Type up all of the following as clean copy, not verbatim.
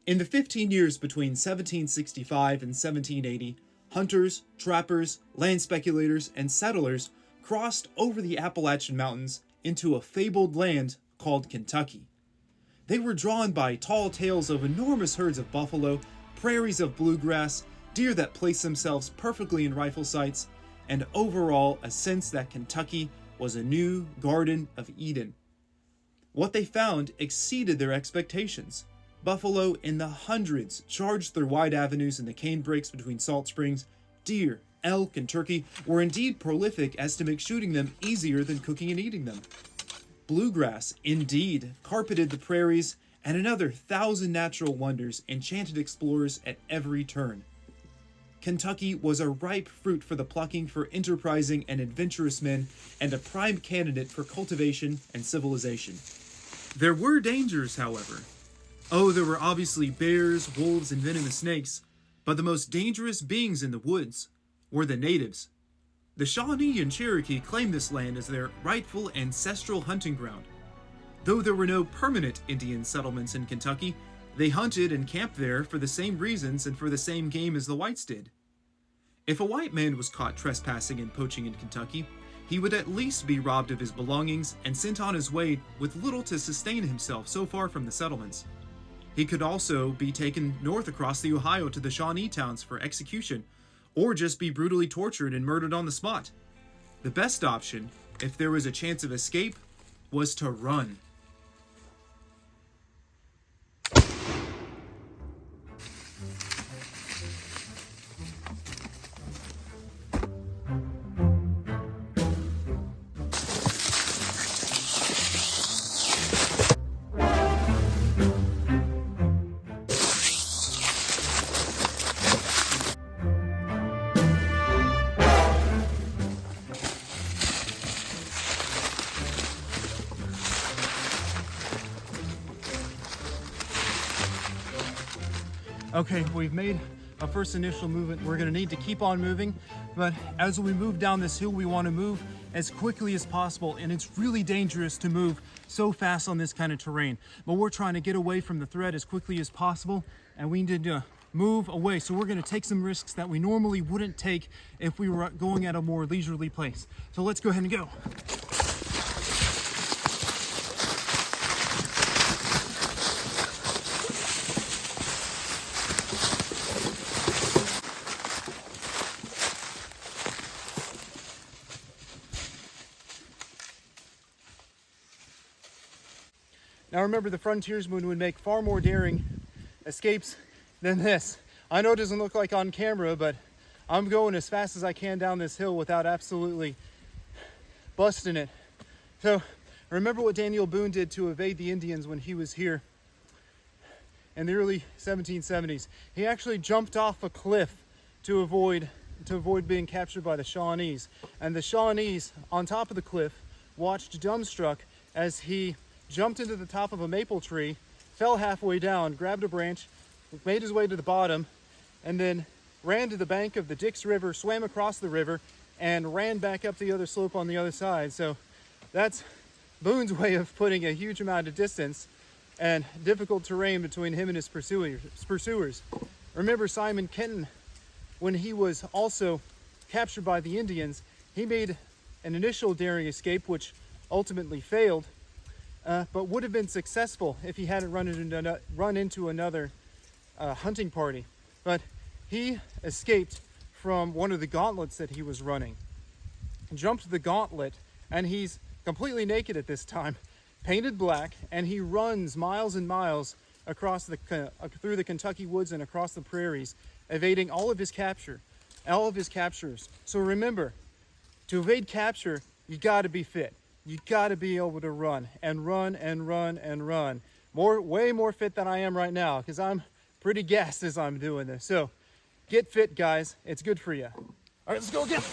In the 15 years between 1765 and 1780, hunters, trappers, land speculators, and settlers crossed over the Appalachian Mountains into a fabled land called Kentucky. They were drawn by tall tales of enormous herds of buffalo, prairies of bluegrass, deer that placed themselves perfectly in rifle sights, and overall a sense that Kentucky was a new Garden of Eden. What they found exceeded their expectations. Buffalo in the hundreds charged their wide avenues in the cane brakes between salt springs. Deer, elk, and turkey were indeed prolific as to make shooting them easier than cooking and eating them. Bluegrass, indeed, carpeted the prairies, and another 1,000 natural wonders enchanted explorers at every turn. Kentucky was a ripe fruit for the plucking for enterprising and adventurous men, and a prime candidate for cultivation and civilization. There were dangers, however. Oh, there were obviously bears, wolves, and venomous snakes, but the most dangerous beings in the woods were the natives. The Shawnee and Cherokee claimed this land as their rightful ancestral hunting ground. Though there were no permanent Indian settlements in Kentucky, they hunted and camped there for the same reasons and for the same game as the whites did. If a white man was caught trespassing and poaching in Kentucky, he would at least be robbed of his belongings and sent on his way with little to sustain himself so far from the settlements. He could also be taken north across the Ohio to the Shawnee towns for execution, or just be brutally tortured and murdered on the spot. The best option, if there was a chance of escape, was to run. Okay, we've made a first initial movement. We're going to need to keep on moving, but as we move down this hill, we want to move as quickly as possible, and it's really dangerous to move so fast on this kind of terrain. But we're trying to get away from the threat as quickly as possible, and we need to move away. So we're going to take some risks that we normally wouldn't take if we were going at a more leisurely pace. So let's go ahead and go. Now remember, the frontiersman would make far more daring escapes than this. I know it doesn't look like on camera, but I'm going as fast as I can down this hill without absolutely busting it. So remember what Daniel Boone did to evade the Indians when he was here in the early 1770s. He actually jumped off a cliff to avoid being captured by the Shawnees. And the Shawnees on top of the cliff watched dumbstruck as he jumped into the top of a maple tree, fell halfway down, grabbed a branch, made his way to the bottom, and then ran to the bank of the Dix River, swam across the river, and ran back up the other slope on the other side. So that's Boone's way of putting a huge amount of distance and difficult terrain between him and his pursuers. Remember Simon Kenton, when he was also captured by the Indians, he made an initial daring escape, which ultimately failed, but would have been successful if he hadn't run into another hunting party. But he escaped from one of the gauntlets that he was running, jumped the gauntlet, and he's completely naked at this time, painted black, and he runs miles and miles across through the Kentucky woods and across the prairies, evading all of his captures. So remember, to evade capture, you got to be fit. You got to be able to run and run and run and run. Way more fit than I am right now, because I'm pretty gassed as I'm doing this. So get fit, guys. It's good for you. All right, let's go again.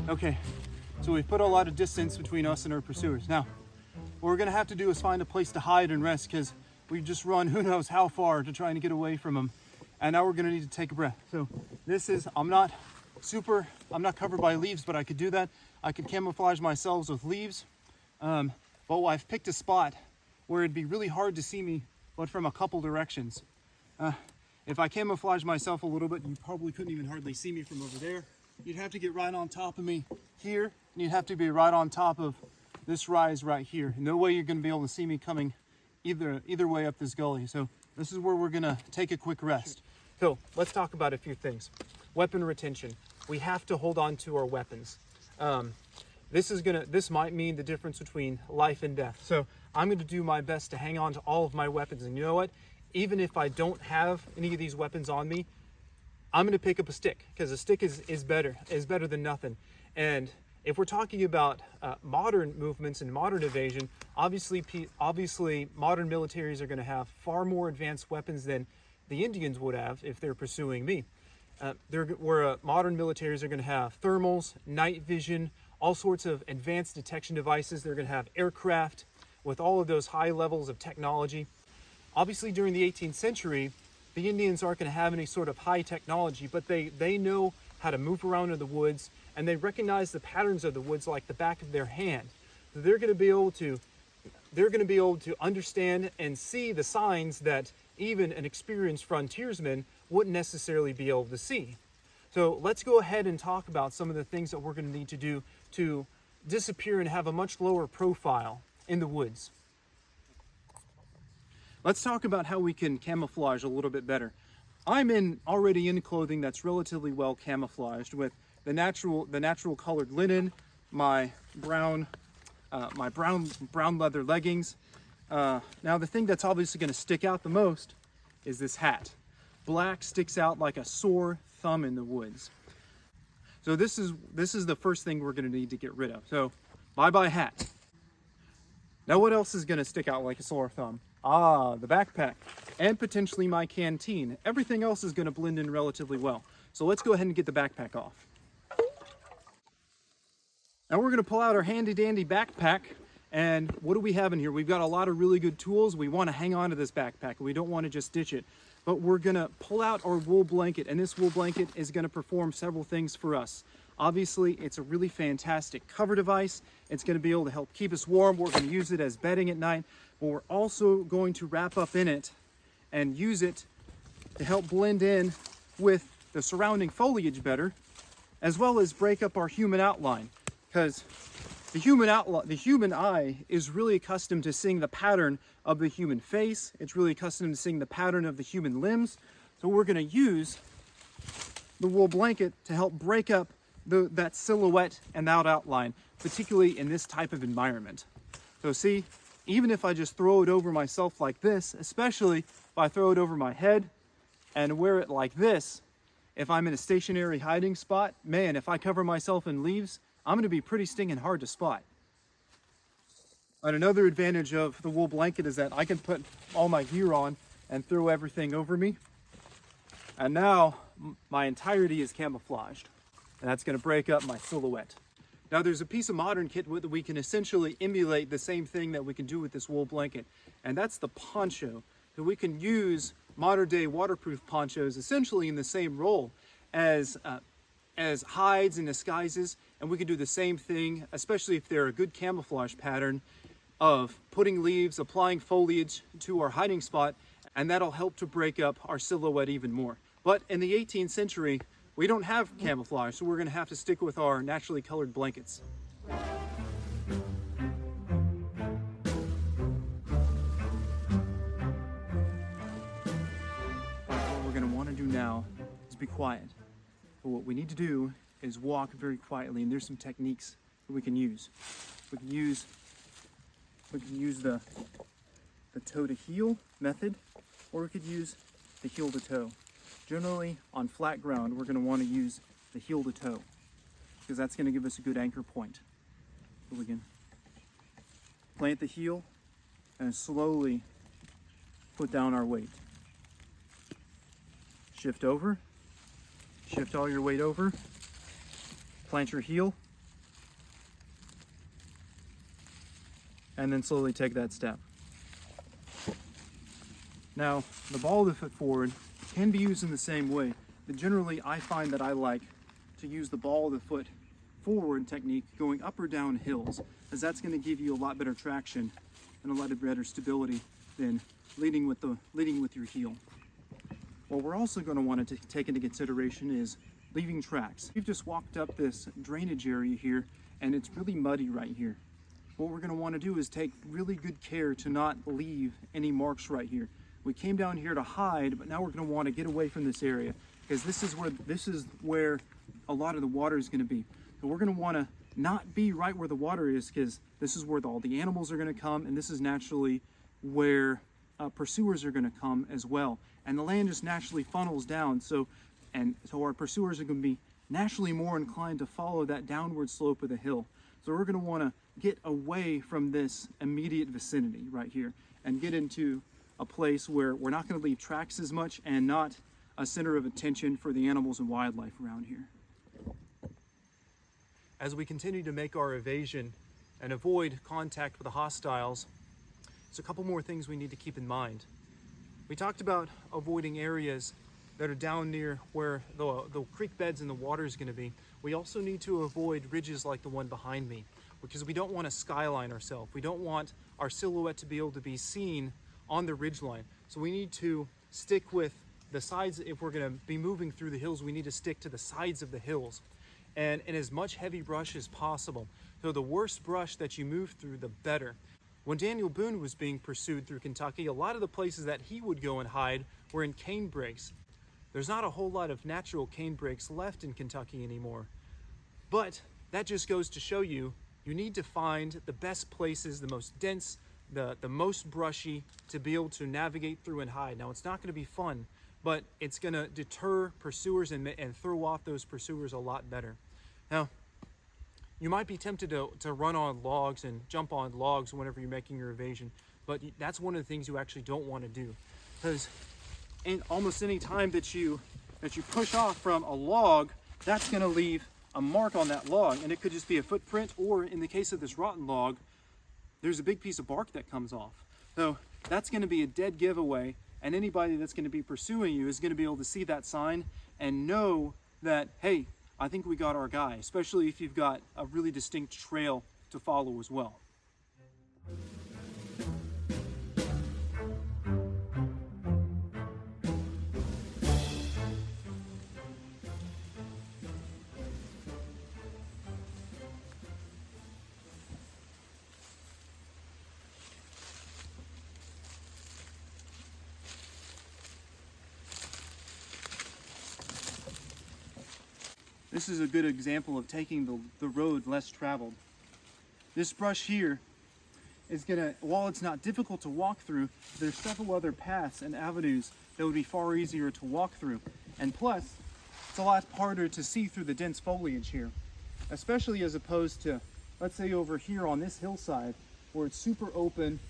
Okay, So we've put a lot of distance between us and our pursuers. Now, what we're gonna have to do is find a place to hide and rest, because we've just run who knows how far to try and get away from them. And now we're gonna need to take a breath. So this is, I'm not covered by leaves, but I could do that. I could camouflage myself with leaves. But I've picked a spot where it'd be really hard to see me, but from a couple directions. If I camouflage myself a little bit, you probably couldn't even hardly see me from over there. You'd have to get right on top of me here, and you'd have to be right on top of this rise right here. No way you're gonna be able to see me coming either way up this gully. So this is where we're gonna take a quick rest. So let's talk about a few things. Weapon retention. We have to hold on to our weapons. This might mean the difference between life and death. So I'm gonna do my best to hang on to all of my weapons. And you know what? Even if I don't have any of these weapons on me, I'm gonna pick up a stick, because a stick is better than nothing. And if we're talking about modern movements and modern evasion, obviously modern militaries are gonna have far more advanced weapons than the Indians would have if they're pursuing me. Modern militaries are gonna have thermals, night vision, all sorts of advanced detection devices. They're gonna have aircraft with all of those high levels of technology. Obviously, during the 18th century, the Indians aren't going to have any sort of high technology, but they know how to move around in the woods, and they recognize the patterns of the woods like the back of their hand. So they're going to be able to understand and see the signs that even an experienced frontiersman wouldn't necessarily be able to see. So let's go ahead and talk about some of the things that we're going to need to do to disappear and have a much lower profile in the woods. Let's talk about how we can camouflage a little bit better. I'm already in clothing that's relatively well camouflaged with the natural colored linen, my brown leather leggings. Now the thing that's obviously going to stick out the most is this hat. Black sticks out like a sore thumb in the woods. So this is the first thing we're going to need to get rid of. So bye hat. Now what else is going to stick out like a sore thumb? The backpack, and potentially my canteen. Everything else is going to blend in relatively well. So let's go ahead and get the backpack off. Now we're going to pull out our handy dandy backpack, and what do we have in here? We've got a lot of really good tools. We want to hang on to this backpack. We don't want to just ditch it, but we're going to pull out our wool blanket, and this wool blanket is going to perform several things for us. Obviously, it's a really fantastic cover device. It's going to be able to help keep us warm. We're going to use it as bedding at night, but we're also going to wrap up in it and use it to help blend in with the surrounding foliage better, as well as break up our human outline, because the human eye is really accustomed to seeing the pattern of the human face. It's really accustomed to seeing the pattern of the human limbs. So we're going to use the wool blanket to help break up that silhouette and that outline, particularly in this type of environment. So see, even if I just throw it over myself like this, especially if I throw it over my head and wear it like this, if I'm in a stationary hiding spot, man, if I cover myself in leaves, I'm going to be pretty stinging hard to spot. And another advantage of the wool blanket is that I can put all my gear on and throw everything over me. And now my entirety is camouflaged. And that's going to break up my silhouette. Now there's a piece of modern kit that we can essentially emulate the same thing that we can do with this wool blanket, and that's the poncho. So we can use modern day waterproof ponchos essentially in the same role as hides and disguises, and we can do the same thing, especially if they're a good camouflage pattern of putting leaves, applying foliage to our hiding spot, and that'll help to break up our silhouette even more. But in the 18th century, we don't have camouflage, so we're going to have to stick with our naturally colored blankets. What we're going to want to do now is be quiet. But what we need to do is walk very quietly, and there's some techniques that we can use. We can use the toe to heel method, or we could use the heel to toe. Generally, on flat ground, we're going to want to use the heel to toe, because that's going to give us a good anchor point. So we can plant the heel and slowly put down our weight. Shift over, shift all your weight over, plant your heel, and then slowly take that step. Now, the ball of the foot forward can be used in the same way, but generally I find that I like to use the ball of the foot forward technique going up or down hills, as that's going to give you a lot better traction and a lot better stability than leading with your heel. What we're also going to want to take into consideration is leaving tracks. We've just walked up this drainage area here, and it's really muddy right here. What we're going to want to do is take really good care to not leave any marks right here. We came down here to hide, but now we're going to want to get away from this area, because this is where a lot of the water is going to be. So we're going to want to not be right where the water is, because this is where all the animals are going to come, and this is naturally where pursuers are going to come as well. And the land just naturally funnels down, so our pursuers are going to be naturally more inclined to follow that downward slope of the hill. So we're going to want to get away from this immediate vicinity right here and get into a place where we're not going to leave tracks as much and not a center of attention for the animals and wildlife around here. As we continue to make our evasion and avoid contact with the hostiles, there's a couple more things we need to keep in mind. We talked about avoiding areas that are down near where the creek beds and the water is going to be. We also need to avoid ridges like the one behind me, because we don't want to skyline ourselves. We don't want our silhouette to be able to be seen on the ridge line. So we need to stick with the sides. If we're going to be moving through the hills, we need to stick to the sides of the hills and in as much heavy brush as possible. So the worse brush that you move through, the better. When Daniel Boone was being pursued through Kentucky, a lot of the places that he would go and hide were in cane brakes. There's not a whole lot of natural cane brakes left in Kentucky anymore. But that just goes to show you, you need to find the best places, the most dense, the most brushy, to be able to navigate through and hide. Now, it's not going to be fun, but it's going to deter pursuers and throw off those pursuers a lot better. Now, you might be tempted to run on logs and jump on logs whenever you're making your evasion, but that's one of the things you actually don't want to do, because almost any time that you push off from a log, that's going to leave a mark on that log, and it could just be a footprint, or in the case of this rotten log, there's a big piece of bark that comes off. So that's going to be a dead giveaway, and anybody that's going to be pursuing you is going to be able to see that sign and know that, hey, I think we got our guy, especially if you've got a really distinct trail to follow as well. This is a good example of taking the road less traveled. This brush here is gonna, while it's not difficult to walk through, there's several other paths and avenues that would be far easier to walk through. And plus, it's a lot harder to see through the dense foliage here, especially as opposed to, let's say over here on this hillside, where it's super open,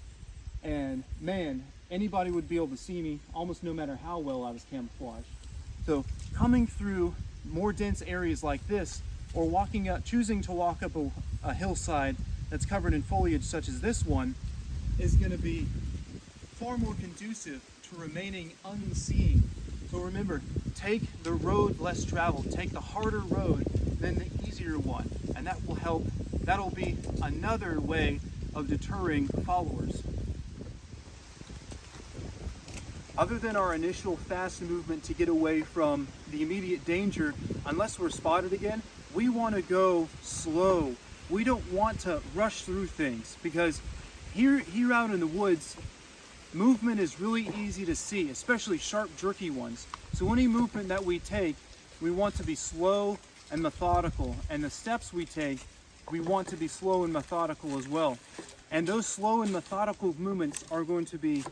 and man, anybody would be able to see me almost no matter how well I was camouflaged. So coming through more dense areas like this, or walking up, choosing to walk up a hillside that's covered in foliage such as this one, is going to be far more conducive to remaining unseen. So remember, take the road less traveled, take the harder road than the easier one, and that will help. That'll be another way of deterring followers. Other than our initial fast movement to get away from the immediate danger, unless we're spotted again, we want to go slow. We don't want to rush through things, because here out in the woods, movement is really easy to see, especially sharp, jerky ones. So any movement that we take, we want to be slow and methodical. And the steps we take, we want to be slow and methodical as well. And those slow and methodical movements are going to be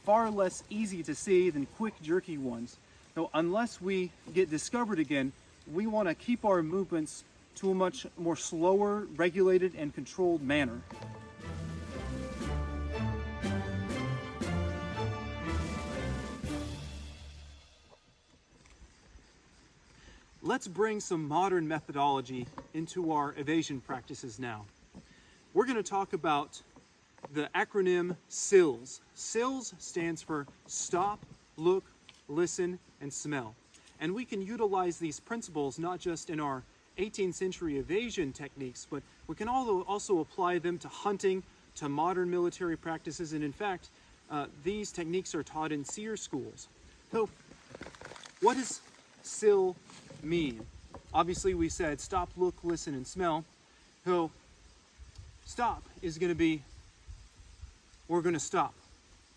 far less easy to see than quick, jerky ones. So unless we get discovered again, we want to keep our movements to a much more slower, regulated, and controlled manner. Let's bring some modern methodology into our evasion practices now. We're going to talk about the acronym SILS. SILS stands for stop, look, listen, and smell. And we can utilize these principles not just in our 18th century evasion techniques, but we can also apply them to hunting, to modern military practices, and in fact, these techniques are taught in seer schools. So, what does SIL mean? Obviously, we said stop, look, listen, and smell. So, stop is going to be, we're going to stop.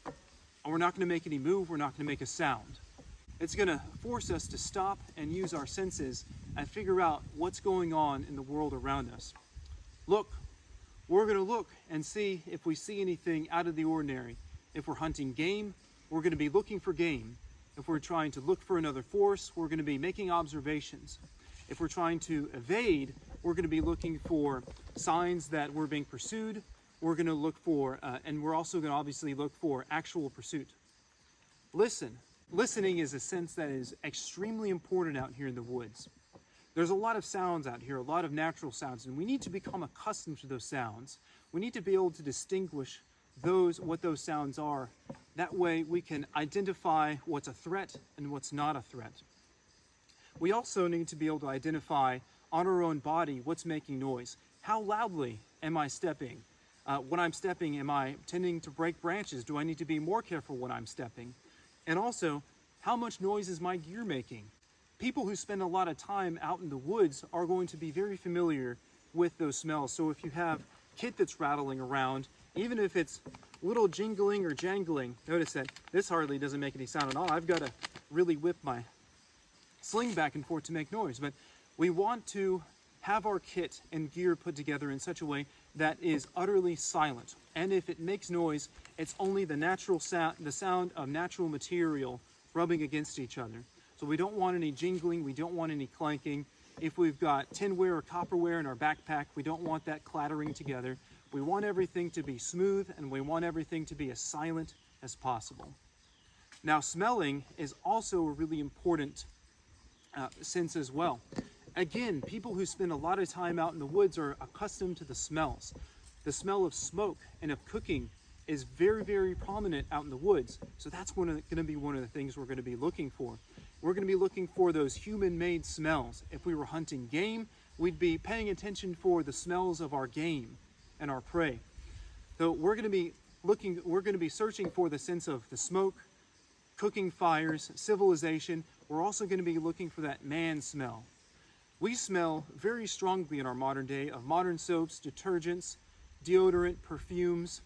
And we're not going to make any move, we're not going to make a sound. It's going to force us to stop and use our senses and figure out what's going on in the world around us. Look, we're going to look and see if we see anything out of the ordinary. If we're hunting game, we're going to be looking for game. If we're trying to look for another force, we're going to be making observations. If we're trying to evade, we're going to be looking for signs that we're being pursued. We're going to look for, and we're also going to obviously look for actual pursuit. Listen. Listening is a sense that is extremely important out here in the woods. There's a lot of sounds out here, a lot of natural sounds, and we need to become accustomed to those sounds. We need to be able to distinguish what those sounds are. That way we can identify what's a threat and what's not a threat. We also need to be able to identify on our own body what's making noise. How loudly am I stepping? When I'm stepping, am I tending to break branches? Do I need to be more careful when I'm stepping? And also, how much noise is my gear making? People who spend a lot of time out in the woods are going to be very familiar with those smells. So if you have kit that's rattling around, even if it's little jingling or jangling, notice that this hardly doesn't make any sound at all. I've got to really whip my sling back and forth to make noise. But we want to have our kit and gear put together in such a way that is utterly silent. And if it makes noise, it's only the natural sound, the sound of natural material rubbing against each other. So we don't want any jingling, we don't want any clanking. If we've got tinware or copperware in our backpack, we don't want that clattering together. We want everything to be smooth, and we want everything to be as silent as possible. Now, smelling is also a really important sense as well. Again, people who spend a lot of time out in the woods are accustomed to the smells. The smell of smoke and of cooking is very, very prominent out in the woods. So that's going to be one of the things we're going to be looking for. We're going to be looking for those human-made smells. If we were hunting game, we'd be paying attention for the smells of our game and our prey. So we're going to be searching for the sense of the smoke, cooking fires, civilization. We're also going to be looking for that man smell. We smell very strongly in our modern day of modern soaps, detergents, deodorant, perfumes,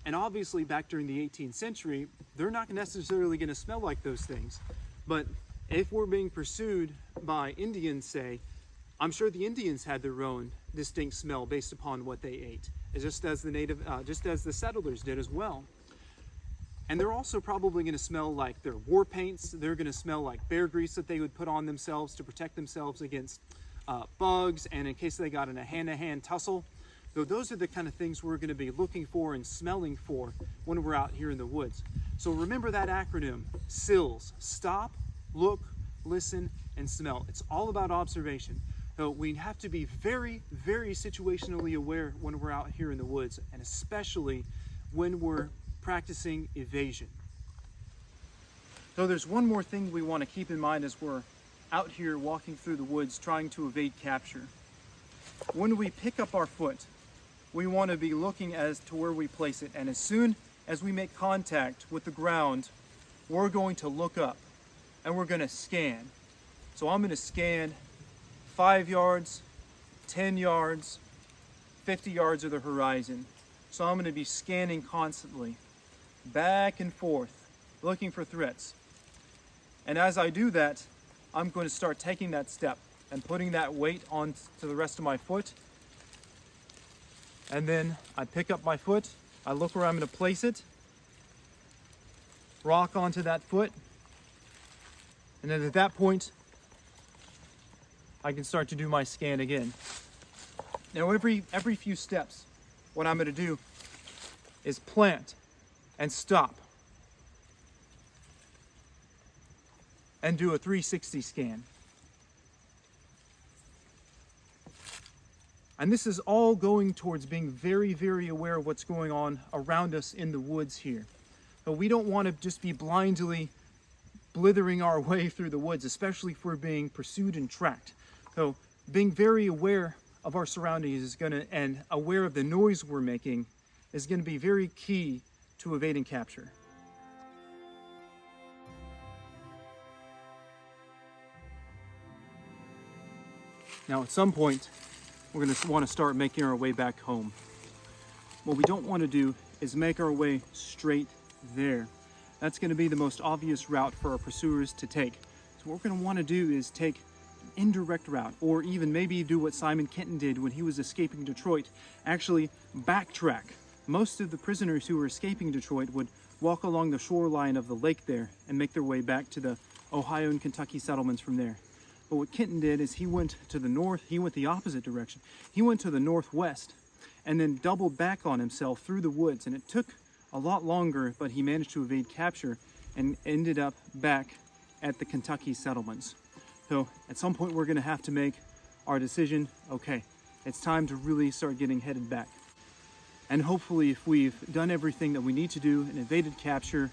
and obviously back during the 18th century, they're not necessarily going to smell like those things. But if we're being pursued by Indians, say, I'm sure the Indians had their own distinct smell based upon what they ate, just as the settlers did as well. And they're also probably going to smell like their war paints. They're going to smell like bear grease that they would put on themselves to protect themselves against bugs and in case they got in a hand-to-hand tussle. So those are the kind of things we're going to be looking for and smelling for when we're out here in the woods. So remember that acronym, SILS, stop, look, listen, and smell. It's all about observation. So we have to be very, very situationally aware when we're out here in the woods, and especially when we're practicing evasion. So there's one more thing we want to keep in mind as we're out here walking through the woods trying to evade capture. When we pick up our foot, we want to be looking as to where we place it, and as soon as we make contact with the ground, we're going to look up and we're going to scan. So I'm going to scan 5 yards, 10 yards, 50 yards of the horizon. So I'm going to be scanning constantly, back and forth, looking for threats. And as I do that, I'm going to start taking that step and putting that weight onto the rest of my foot. And then I pick up my foot, I look where I'm going to place it, rock onto that foot, and then at that point, I can start to do my scan again. Now every few steps, what I'm going to do is plant and stop and do a 360 scan. And this is all going towards being very, very aware of what's going on around us in the woods here. But we don't want to just be blindly blithering our way through the woods, especially if we're being pursued and tracked. So being very aware of our surroundings is going to, and aware of the noise we're making, is going to be very key to evading capture. Now, at some point, we're going to want to start making our way back home. What we don't want to do is make our way straight there. That's going to be the most obvious route for our pursuers to take. So what we're going to want to do is take an indirect route, or even maybe do what Simon Kenton did when he was escaping Detroit, actually backtrack. Most of the prisoners who were escaping Detroit would walk along the shoreline of the lake there and make their way back to the Ohio and Kentucky settlements from there. But what Kenton did is he went to the north, he went the opposite direction. He went to the northwest and then doubled back on himself through the woods, and it took a lot longer, but he managed to evade capture and ended up back at the Kentucky settlements. So at some point we're going to have to make our decision. Okay, it's time to really start getting headed back. And hopefully, if we've done everything that we need to do and evaded capture,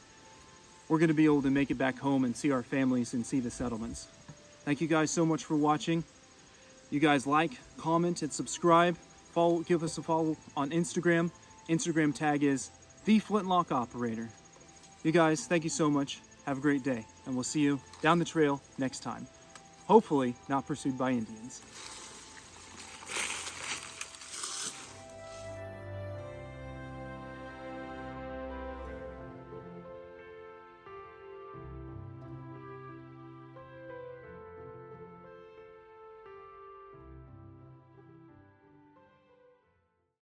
we're going to be able to make it back home and see our families and see the settlements. Thank you guys so much for watching. You guys like, comment, and subscribe. Give us a follow on Instagram. Instagram tag is The Flintlock Operator. You guys, thank you so much. Have a great day, and we'll see you down the trail next time. Hopefully not pursued by Indians.